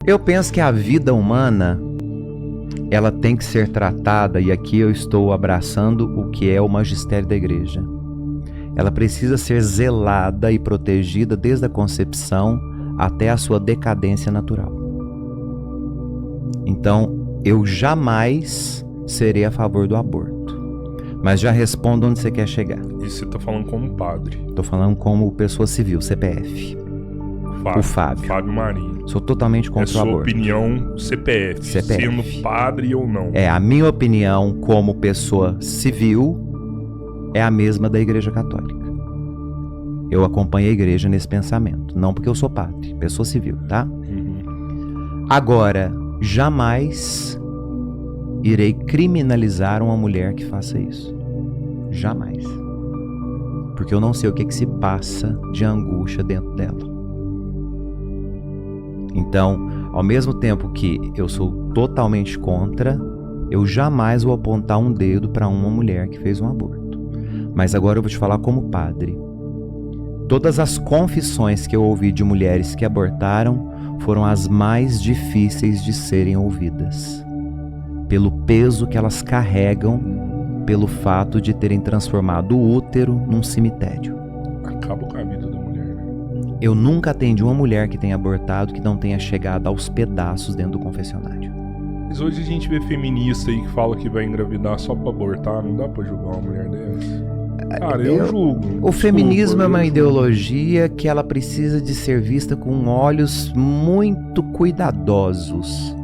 Eu penso que a vida humana, ela tem que ser tratada, e aqui eu estou abraçando o que é o magistério da igreja. Ela precisa ser zelada e protegida desde a concepção até a sua decadência natural. Então, eu jamais serei a favor do aborto. Mas já respondo onde você quer chegar. E você tá falando como padre? Tô falando como pessoa civil, CPF. O Fábio. Fábio Marinho. Sou totalmente contra o aborto. É sua opinião CPF, sendo padre ou não. A minha opinião como pessoa civil é a mesma da Igreja Católica. Eu acompanho a igreja nesse pensamento. Não porque eu sou padre, pessoa civil, tá? Agora, jamais irei criminalizar uma mulher que faça isso. Jamais. Porque eu não sei o que se passa de angústia dentro dela. Então, ao mesmo tempo que eu sou totalmente contra, eu jamais vou apontar um dedo para uma mulher que fez um aborto. Mas agora eu vou te falar como padre. Todas as confissões que eu ouvi de mulheres que abortaram foram as mais difíceis de serem ouvidas. Pelo peso que elas carregam, pelo fato de terem transformado o útero num cemitério. Acaba com a vida da mulher, né? Eu nunca atendi uma mulher que tenha abortado que não tenha chegado aos pedaços dentro do confessionário. Mas hoje a gente vê feminista aí que fala que vai engravidar só pra abortar. Não dá pra julgar uma mulher dessa. Cara, eu julgo. O feminismo é uma ideologia que ela precisa de ser vista com olhos muito cuidadosos.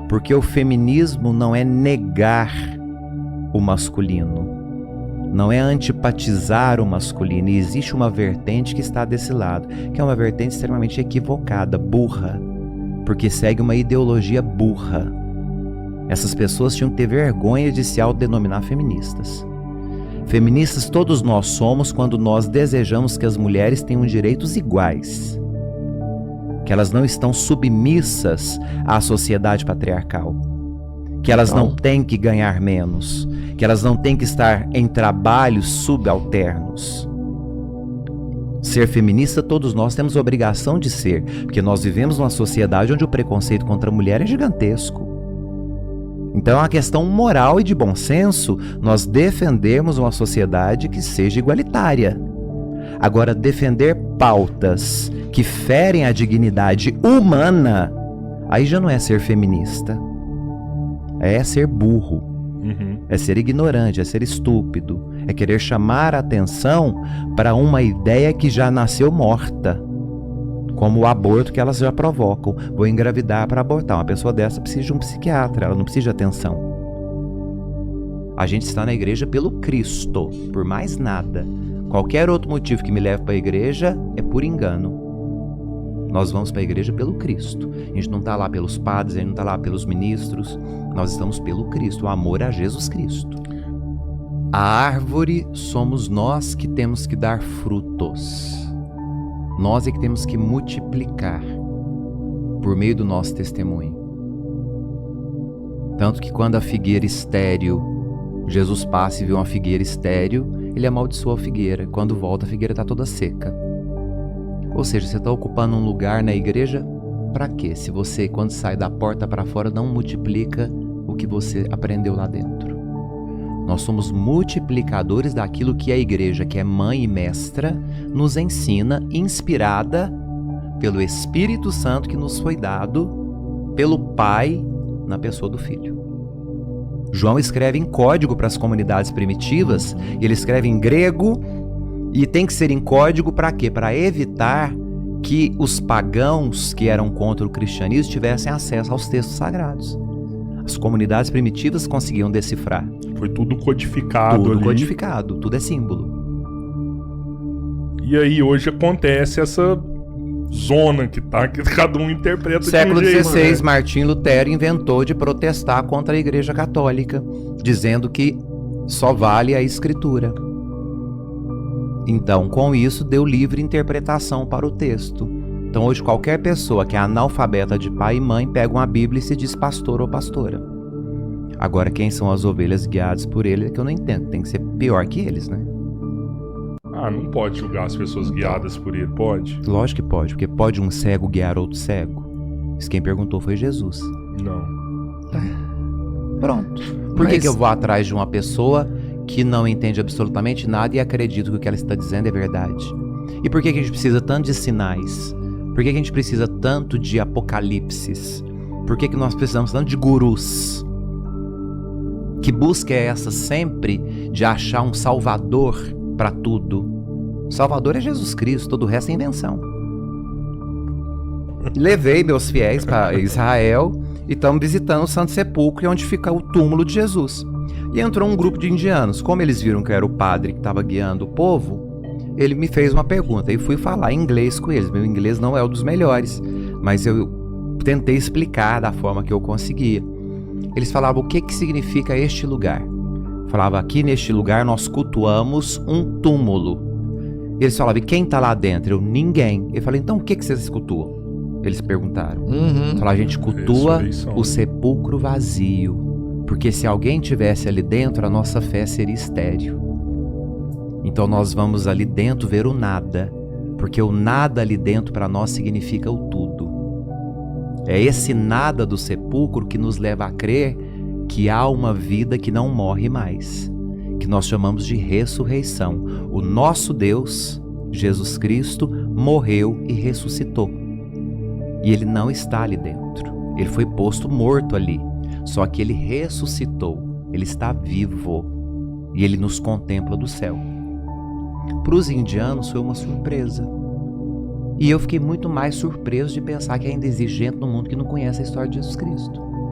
Porque o feminismo não é negar o masculino. Não é antipatizar o masculino. E existe uma vertente que está desse lado, que é uma vertente extremamente equivocada, burra. Porque segue uma ideologia burra. Essas pessoas tinham que ter vergonha de se autodenominar feministas. Feministas todos nós somos quando nós desejamos que as mulheres tenham direitos iguais. Que elas não estão submissas à sociedade patriarcal. Que elas não têm que ganhar menos. Que elas não têm que estar em trabalhos subalternos. Ser feminista todos nós temos a obrigação de ser. Porque nós vivemos numa sociedade onde o preconceito contra a mulher é gigantesco. Então é uma questão moral e de bom senso nós defendermos uma sociedade que seja igualitária. Agora, defender pautas que ferem a dignidade humana, aí já não é ser feminista. É ser burro. É ser ignorante, é ser estúpido. É querer chamar a atenção para uma ideia que já nasceu morta. Como o aborto que elas já provocam. Vou engravidar para abortar. Uma pessoa dessa precisa de um psiquiatra, ela não precisa de atenção. A gente está na igreja pelo Cristo, por mais nada. Qualquer outro motivo que me leve para a igreja é por engano. Nós vamos para a igreja pelo Cristo. A gente não está lá pelos padres, a gente não está lá pelos ministros. Nós estamos pelo Cristo, o amor a Jesus Cristo. A árvore somos nós que temos que dar frutos. Nós é que temos que multiplicar por meio do nosso testemunho. Tanto que quando a figueira estéril, Jesus passa e vê uma figueira estéril, ele amaldiçoa a figueira. Quando volta, a figueira está toda seca. Ou seja, você está ocupando um lugar na igreja para quê? Se você, quando sai da porta para fora, não multiplica o que você aprendeu lá dentro. Nós somos multiplicadores daquilo que a igreja, que é mãe e mestra, nos ensina, inspirada pelo Espírito Santo que nos foi dado pelo Pai na pessoa do Filho. João escreve em código para as comunidades primitivas, ele escreve em grego e tem que ser em código para quê? Para evitar que os pagãos que eram contra o cristianismo tivessem acesso aos textos sagrados. As comunidades primitivas conseguiam decifrar. Foi tudo codificado. Tudo ali. codificado, tudo é símbolo. E aí hoje acontece essa zona que cada um interpreta Século de um jeito, XVI, né? Martim Lutero inventou de protestar contra a Igreja Católica, dizendo que só vale a Escritura. Então, com isso, deu livre interpretação para o texto. Então, hoje, qualquer pessoa que é analfabeta de pai e mãe pega uma Bíblia e se diz pastor ou pastora. Agora, quem são as ovelhas guiadas por ele é que eu não entendo. Tem que ser pior que eles, né? Ah, não pode julgar as pessoas guiadas por ele, pode? Lógico que pode, porque pode um cego guiar outro cego? Isso quem perguntou foi Jesus. Não. Pronto. Por que eu vou atrás de uma pessoa que não entende absolutamente nada e acredito que o que ela está dizendo é verdade? E por que a gente precisa tanto de sinais? Por que a gente precisa tanto de apocalipses? Por que nós precisamos tanto de gurus? Que busca é essa sempre de achar um salvador para tudo? O salvador é Jesus Cristo, todo o resto é invenção. Levei meus fiéis para Israel e estamos visitando o Santo Sepulcro, onde fica o túmulo de Jesus. E entrou um grupo de indianos. Como eles viram que eu era o padre que estava guiando o povo, ele me fez uma pergunta e fui falar em inglês com eles. Meu inglês não é o dos melhores, mas eu tentei explicar da forma que eu conseguia. Eles falavam: o que significa este lugar? Falava: aqui neste lugar nós cultuamos um túmulo. Eles falavam: e quem está lá dentro? Eu: ninguém. Eu falei: então o que vocês cultuam? Eles perguntaram. Falaram: a gente cultua o sepulcro vazio, porque se alguém tivesse ali dentro, a nossa fé seria estéril. Então nós vamos ali dentro ver o nada, porque o nada ali dentro para nós significa o tudo. É esse nada do sepulcro que nos leva a crer que há uma vida que não morre mais, que nós chamamos de ressurreição. O nosso Deus, Jesus Cristo, morreu e ressuscitou. E ele não está ali dentro. Ele foi posto morto ali. Só que ele ressuscitou. Ele está vivo. E ele nos contempla do céu. Para os indianos foi uma surpresa. E eu fiquei muito mais surpreso de pensar que ainda existe gente no mundo que não conhece a história de Jesus Cristo.